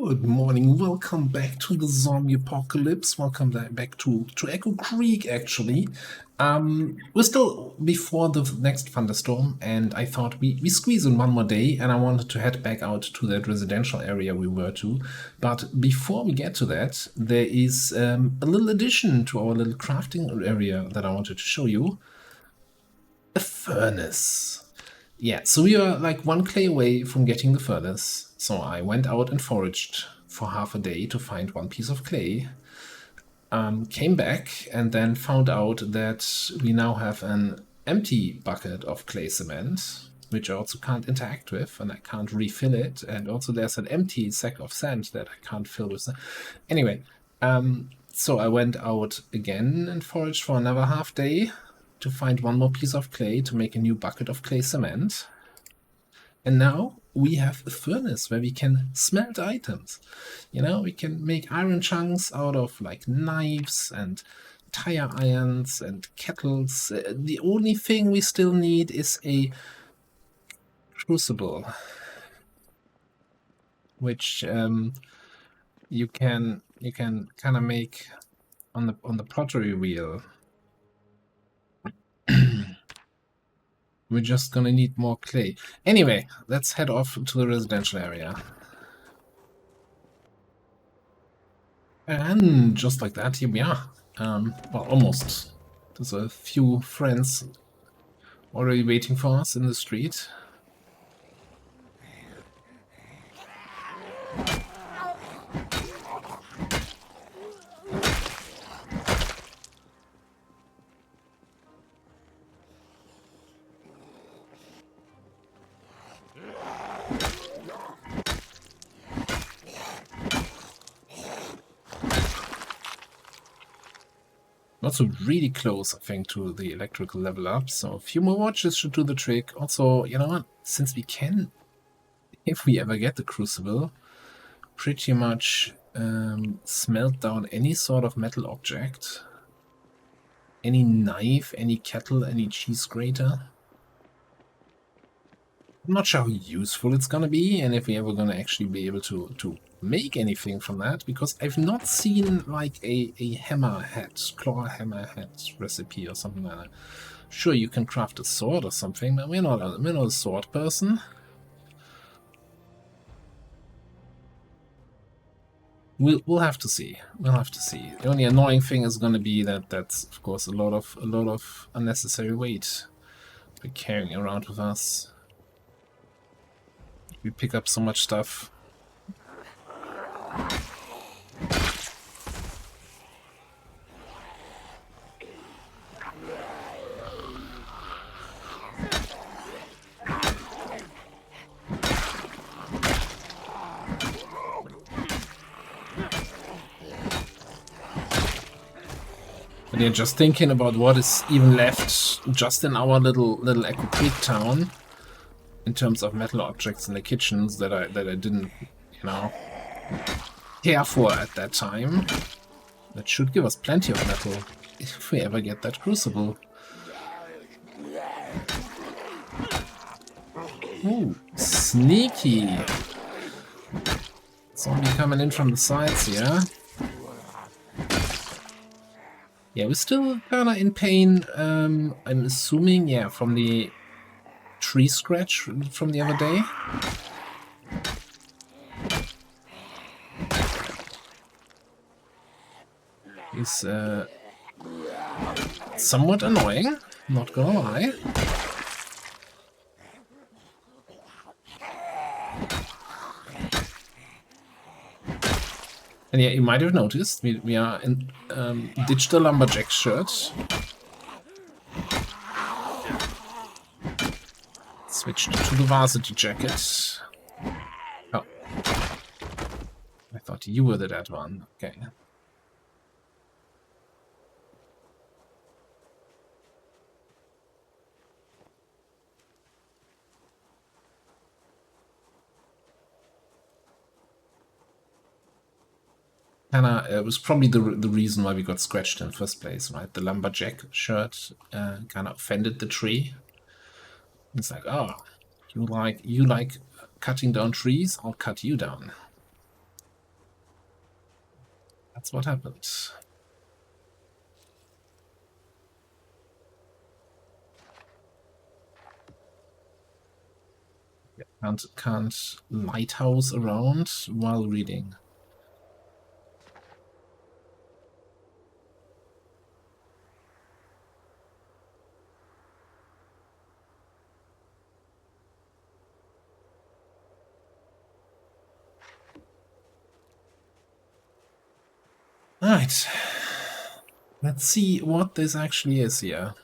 Good morning, welcome back to the zombie apocalypse. Welcome back to Echo Creek, actually. We're still before the next thunderstorm, and I thought we squeeze in one more day, and I wanted to head back out to that residential area we were to. But before we get to that, there is a little addition to our little crafting area that I wanted to show you. A furnace. Yeah, so we are like one clay away from getting the furnace. So I went out and foraged for half a day to find one piece of clay. Came back and then found out that we now have an empty bucket of clay cement, which I also can't interact with, and I can't refill it. And also there's an empty sack of sand that I can't fill with. Anyway, so I went out again and foraged for another half day to find one more piece of clay to make a new bucket of clay cement. And now we have a furnace where we can smelt items. You know, we can make iron chunks out of like knives and tire irons and kettles. The only thing we still need is a crucible, which you can kind of make on the pottery wheel. We're just gonna need more clay. Anyway, let's head off to the residential area. And just like that, here we are. Well, almost. There's a few friends already waiting for us in the street. Also really close, I think, to the electrical level up, so a few more watches should do the trick. Also, you know what, since we can, if we ever get the crucible, pretty much smelt down any sort of metal object. Any knife, any kettle, any cheese grater. I'm not sure how useful it's gonna be, and if we're ever gonna actually be able to make anything from that, because I've not seen like a hammerhead, claw hammerhead recipe or something like that. Sure, you can craft a sword or something, but we're not a sword person. We'll have to see. We'll have to see. The only annoying thing is going to be that that's of course a lot of unnecessary weight we're carrying around with us. We pick up so much stuff. And yeah, just thinking about what is even left just in our little Echo Creek town in terms of metal objects in the kitchens that I didn't, you know, care for at that time. That should give us plenty of metal if we ever get that crucible. Ooh, sneaky. Zombie coming in from the sides here. Yeah, we're still kinda in pain, I'm assuming, yeah, from the tree scratch from the other day. Is somewhat annoying, not gonna lie. And yeah, you might have noticed we are in ditched the lumberjack shirt. Switched to the varsity jacket. Oh. I thought you were the dead one. Okay. It was probably the reason why we got scratched in the first place, right? The lumberjack shirt kind of offended the tree. It's like, oh, you like cutting down trees? I'll cut you down. That's what happened. Can't lighthouse around while reading. Alright. Let's see what this actually is here.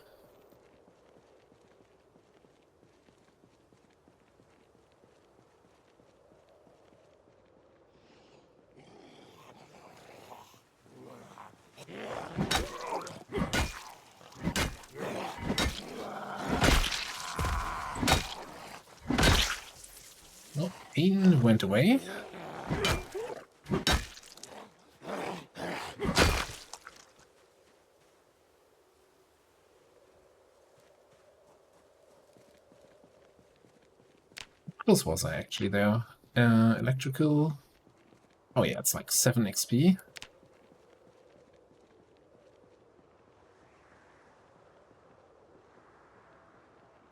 Oh, pain went away. What was I actually there? Electrical. Oh yeah, it's like 7 XP.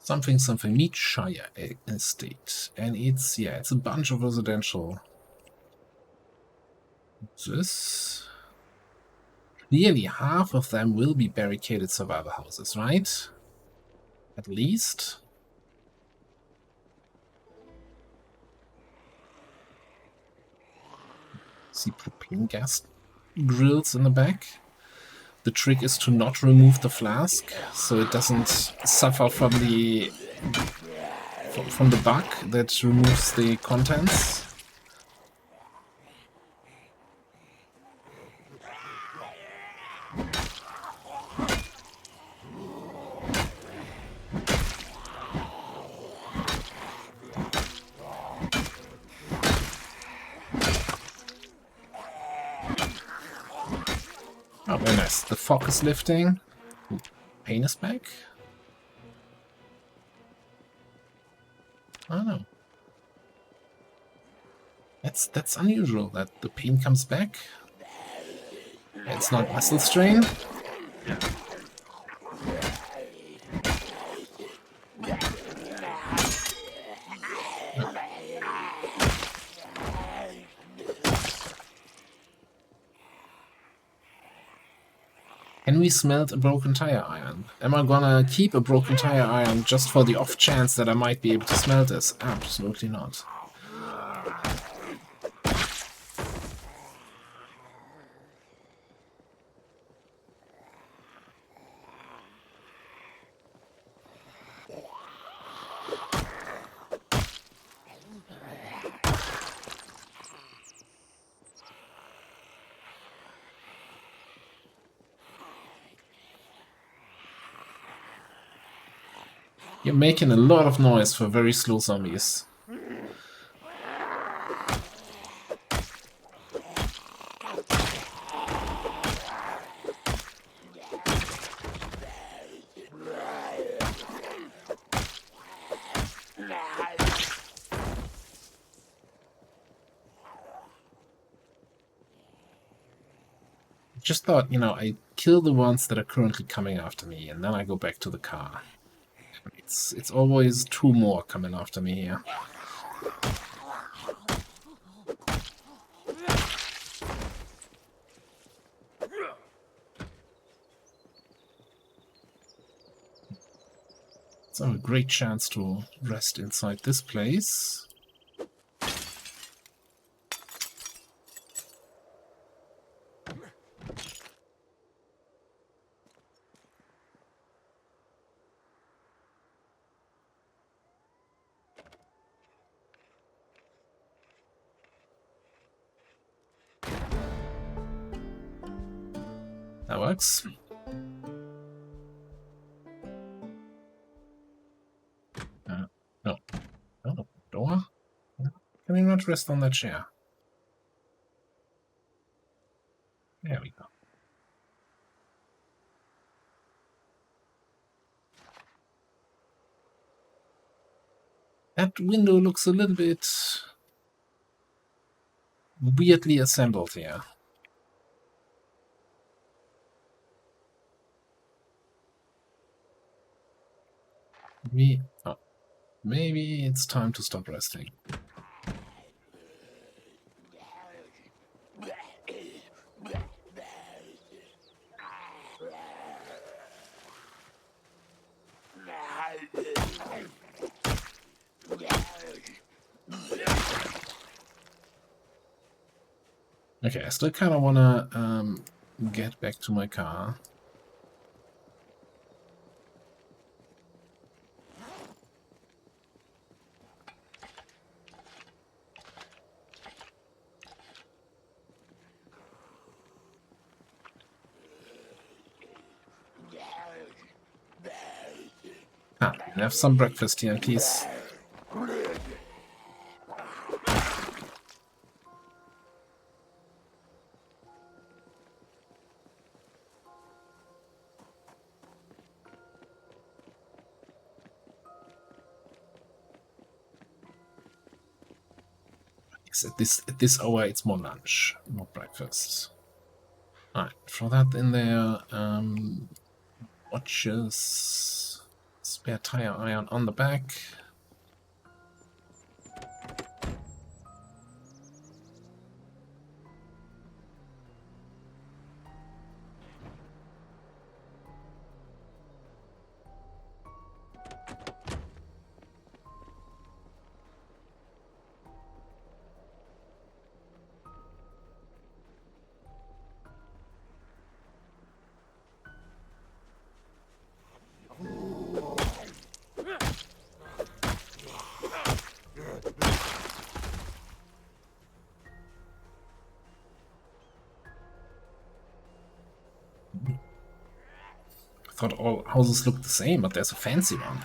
Something Meadshire estate. And it's a bunch of residential. This. Nearly half of them will be barricaded survival houses, right? At least. See propane gas grills in the back. The trick is to not remove the flask, so it doesn't suffer from the bug that removes the contents. Oh, very nice. The fog is lifting. Ooh, pain is back. I don't know. That's unusual that the pain comes back. It's not muscle strain. Can we smelt a broken tire iron? Am I gonna keep a broken tire iron just for the off chance that I might be able to smelt this? Absolutely not. You're making a lot of noise for very slow zombies. Just thought, I kill the ones that are currently coming after me, and then I go back to the car. It's always 2 more coming after me here. So a great chance to rest inside this place. That works. No. Oh, door? Can you not rest on that chair? There we go. That window looks a little bit weirdly assembled here. Maybe it's time to stop resting. Okay, I still kind of want to get back to my car. Have some breakfast here in peace. At this hour, it's more lunch, not breakfast. Alright, throw that in there. Watches, spare tire iron on the back. I thought all houses looked the same, but there's a fancy one.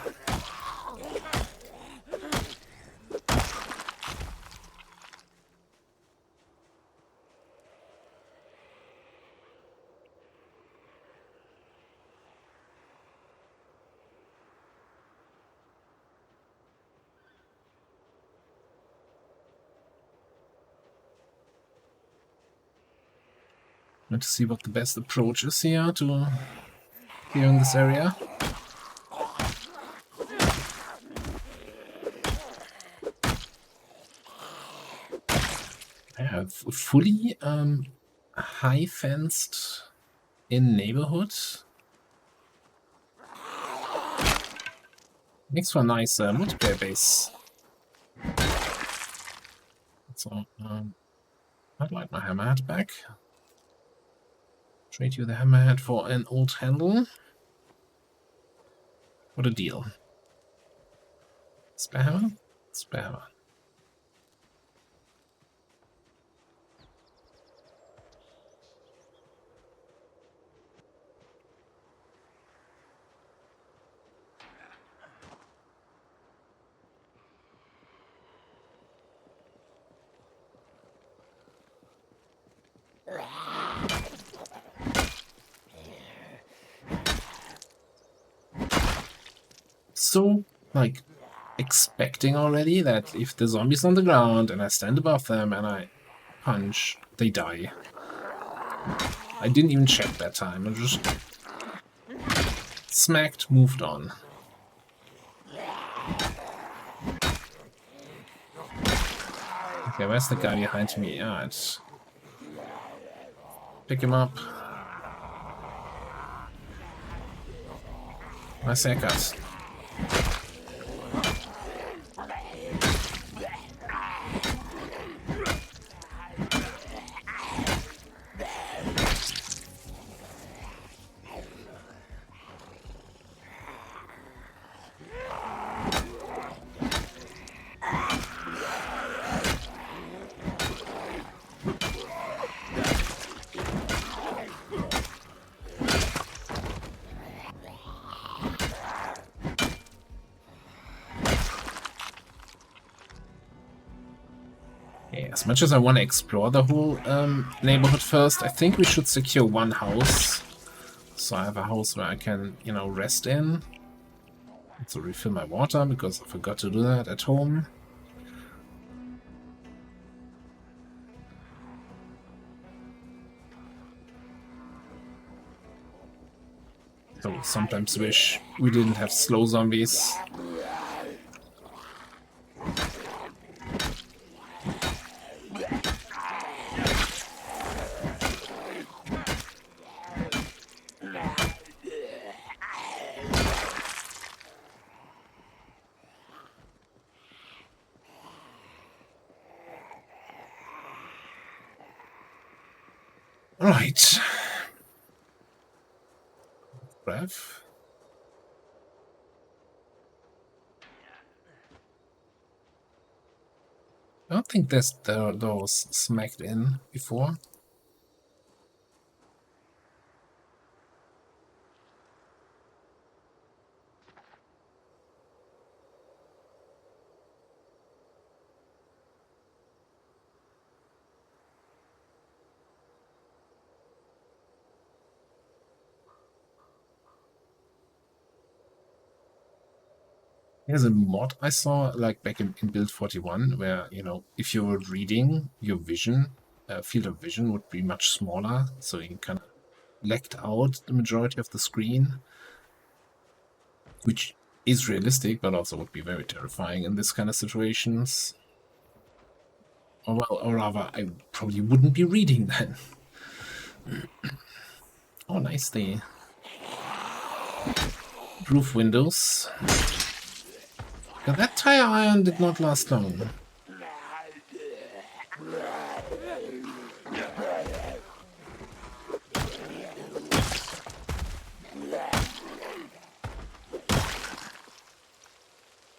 Let's see what the best approach is here to clearing this area. I have fully high fenced in neighborhood. Makes for a nice multiplayer base. So I'd like my hammerhead back. Trade you the hammerhead for an old handle. What a deal. Spare hammer? Spare hammer. So, like, expecting already that if the zombie's on the ground and I stand above them and I punch, they die. I didn't even check that time. I just smacked, moved on. Okay, where's the guy behind me? Ah, it's... Pick him up. Nice haircut. As much as I want to explore the whole neighborhood first, I think we should secure one house. So I have a house where I can, you know, rest in. Also refill my water, because I forgot to do that at home. So sometimes wish we didn't have slow zombies. Right. Breath. I don't think there's those smacked in before. There's a mod I saw like back in build 41 where, you know, if you were reading, your vision, field of vision would be much smaller, so you kind of blacked out the majority of the screen, which is realistic, but also would be very terrifying in this kind of situations. Or well, or rather, I probably wouldn't be reading then. Oh, nice, the roof windows. But that tire iron did not last long.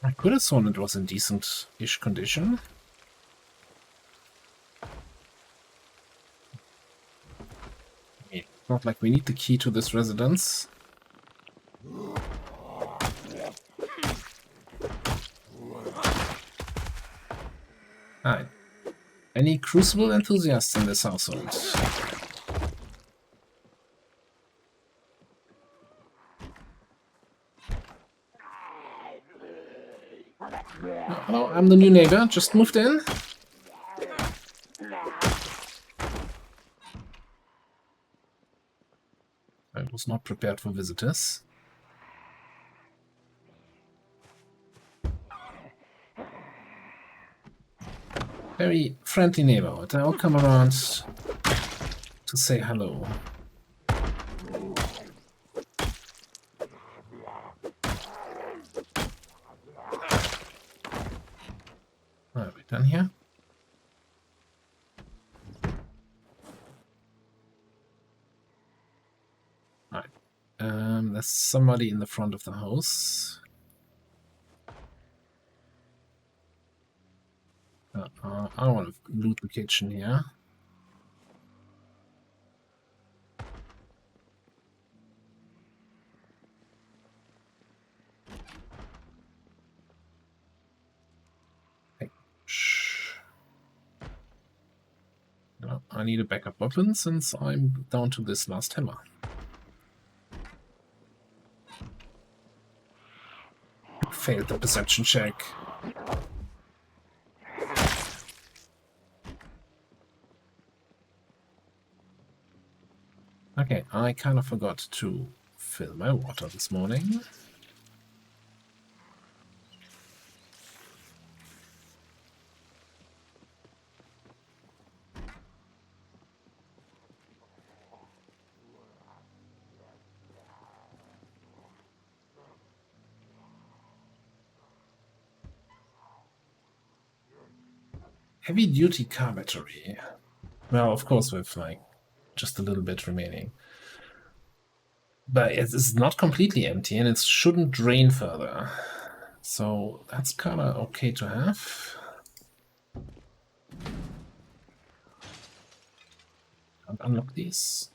I could have sworn it was in decent-ish condition. It's not like we need the key to this residence. Hi. Any crucible enthusiasts in this household? Hello, I'm the new neighbor, just moved in. I was not prepared for visitors. Very friendly neighborhood. I'll come around to say hello. Are we done here? Alright. There's somebody in the front of the house. I don't want to loot the kitchen here. Hey. Shh. No, I need a backup weapon since I'm down to this last hammer. Failed the perception check. Okay, I kind of forgot to fill my water this morning. Heavy duty car battery. Well, of course, with like just a little bit remaining. But it's not completely empty and it shouldn't drain further. So that's kind of okay to have. Can't unlock these.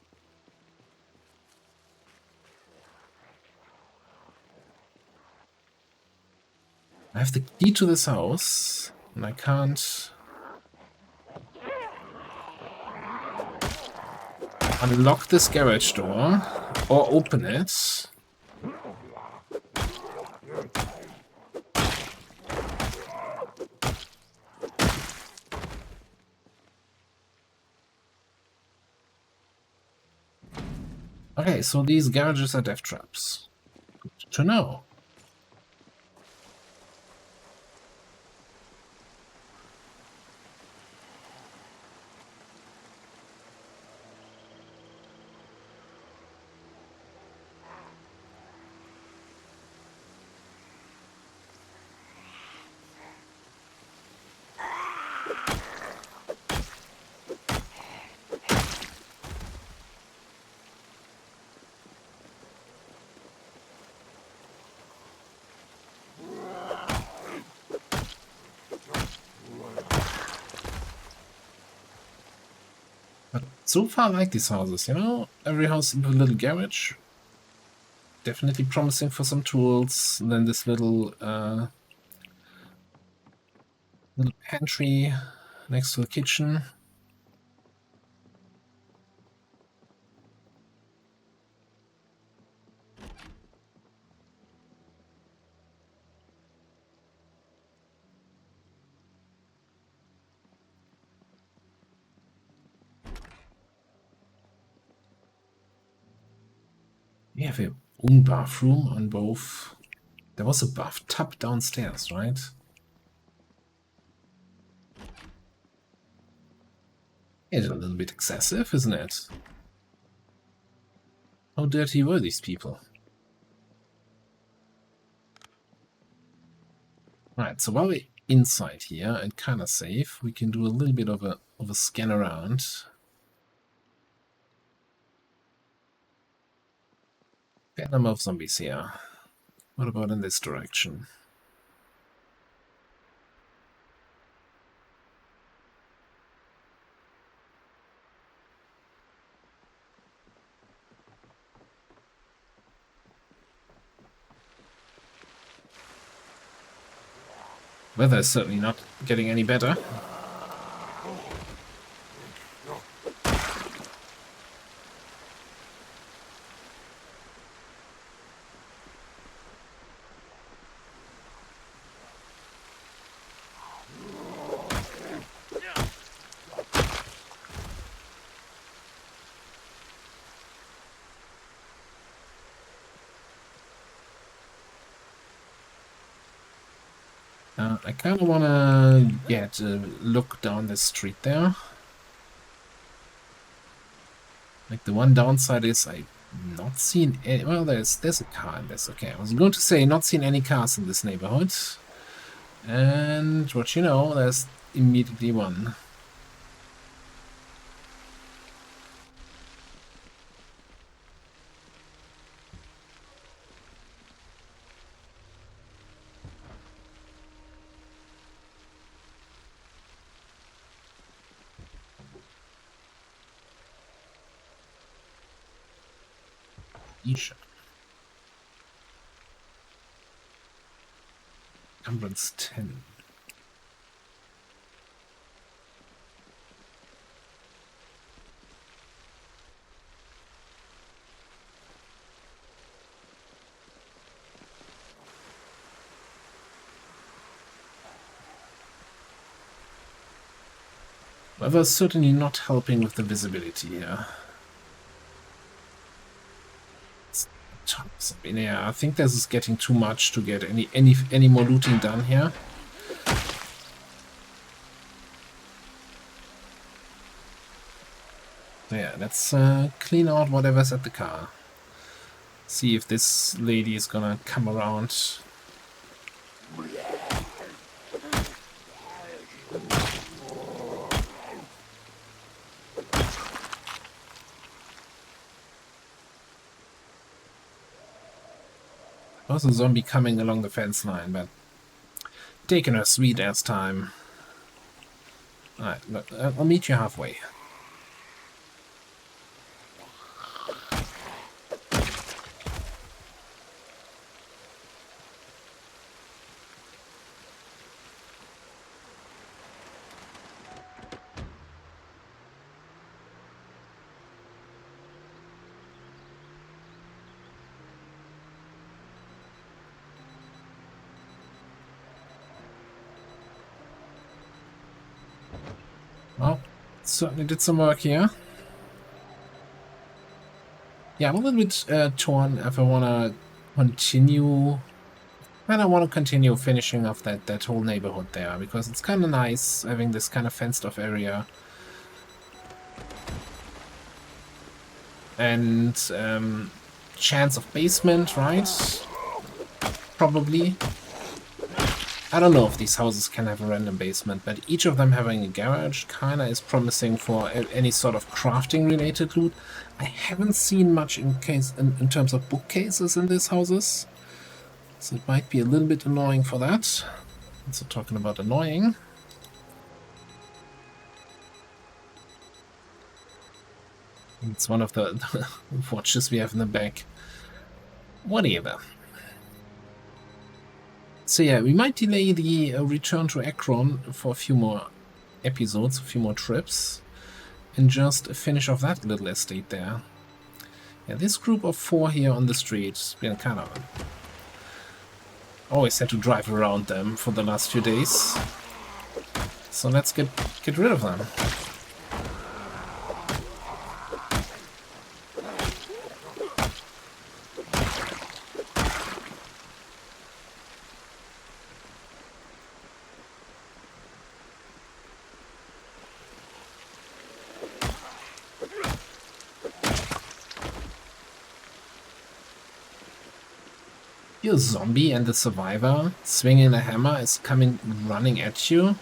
I have the key to this house and I can't unlock this garage door or open it. Okay, so these garages are death traps. Good to know. But so far I like these houses, you know? Every house with a little garage. Definitely promising for some tools. And then this little little pantry next to the kitchen. We have a own bathroom on both. There was a bathtub downstairs, right? It's a little bit excessive, isn't it? How dirty were these people? Right, so while we're inside here and kind of safe, we can do a little bit of a scan around. Fair number of zombies here. What about in this direction? Weather is certainly not getting any better. I kind of want to get a look down this street there. Like, the one downside is I've not seen any... Well, there's a car in this. Okay, I was going to say not seen any cars in this neighborhood. And what you know, there's immediately one. Meadshire. Encumbrance 10. Weather's certainly not helping with the visibility here. Yeah, I think this is getting too much to get any more looting done here. Yeah, let's clean out whatever's at the car. See if this lady is gonna come around. There's a zombie coming along the fence line, but taking her sweet ass time. Alright, I'll meet you halfway. Well, certainly did some work here. Yeah, I'm a little bit torn if I want to continue. And I want to continue finishing off that whole neighborhood there, because it's kind of nice having this kind of fenced off area. And chance of basement, right? Probably. I don't know if these houses can have a random basement, but each of them having a garage kinda is promising for any sort of crafting related loot. I haven't seen much in terms of bookcases in these houses, so it might be a little bit annoying for that. So talking about annoying. It's one of the watches we have in the back. Whatever. So yeah, we might delay the return to Akron for a few more episodes, a few more trips, and just finish off that little estate there. Yeah, this group of 4 here on the street, been kind of always had to drive around them for the last few days. So let's get rid of them. Your zombie and the survivor swinging a hammer is coming running at you.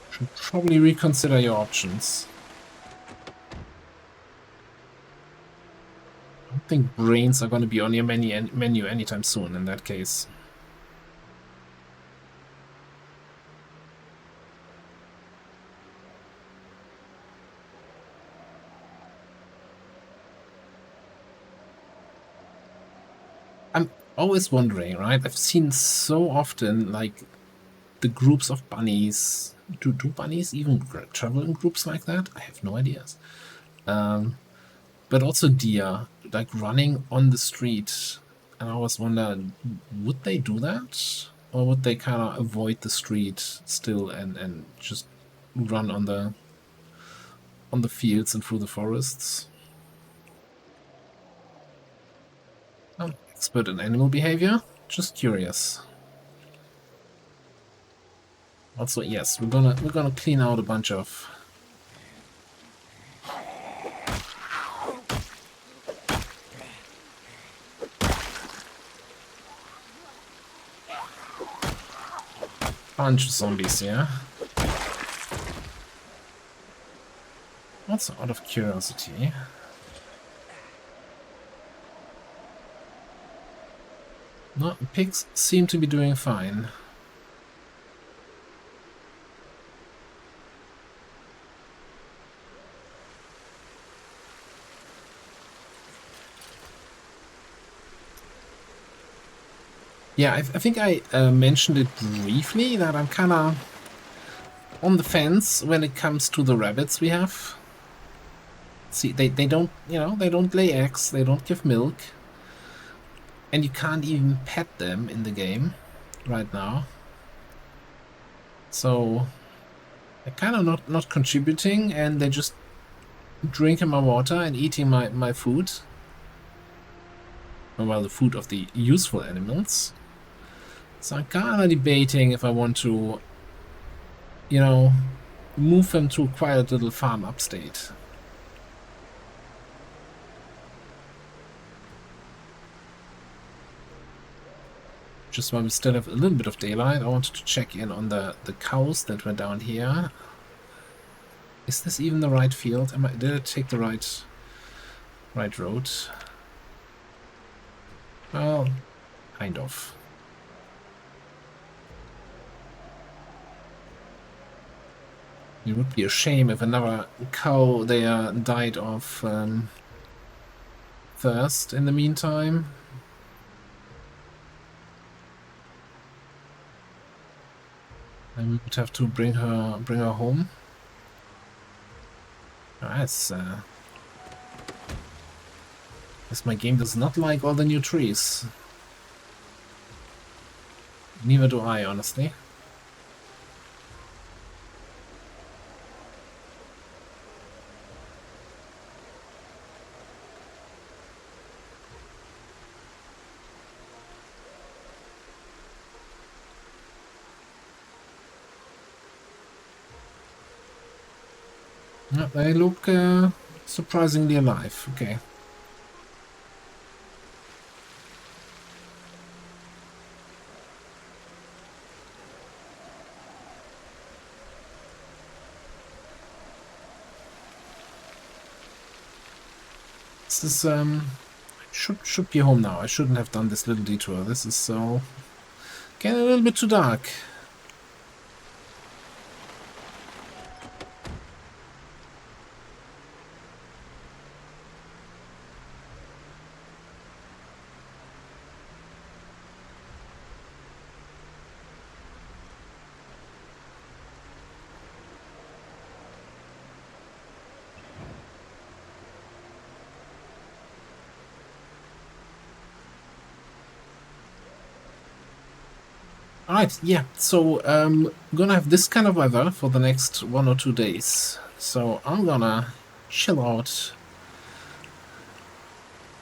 Should probably reconsider your options. I don't think brains are going to be on your menu anytime soon in that case. I'm always wondering, right? I've seen so often, like, the groups of bunnies. Do bunnies even travel in groups like that? I have no ideas. But also deer, like, running on the street. And I always wonder, would they do that? Or would they kind of avoid the street still and just run on the fields and through the forests? Oh, expert in animal behavior? Just curious. Also, yes, we're gonna clean out a bunch of zombies, yeah? Also, out of curiosity. No, pigs seem to be doing fine. Yeah, I think I mentioned it briefly that I'm kind of on the fence when it comes to the rabbits we have. See, they don't, you know, they don't lay eggs, they don't give milk. And you can't even pet them in the game right now. So they're kind of not contributing, and they're just drinking my water and eating my food. Well, the food of the useful animals. So I'm kind of debating if I want to, you know, move them to a quiet little farm upstate. Just while we still have a little bit of daylight, I wanted to check in on the cows that were down here. Is this even the right field? Did I take the right road? Well, kind of. It would be a shame if another cow there died of thirst in the meantime. And we would have to bring her home. Guess my game does not like all the new trees. Neither do I, honestly. Yeah, they look surprisingly alive. Okay. This is should be home now. I shouldn't have done this little detour. This is so Getting a little bit too dark. Alright, yeah, so gonna have this kind of weather for the next 1 or 2 days. So I'm gonna chill out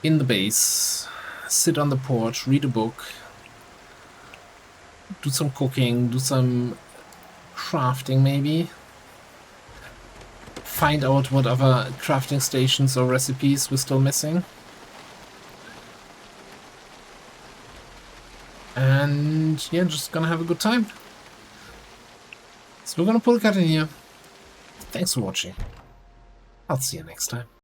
in the base, sit on the porch, read a book, do some cooking, do some crafting maybe. Find out what other crafting stations or recipes we're still missing. And yeah, just gonna have a good time. So we're gonna pull a cut in here. Thanks for watching. I'll see you next time.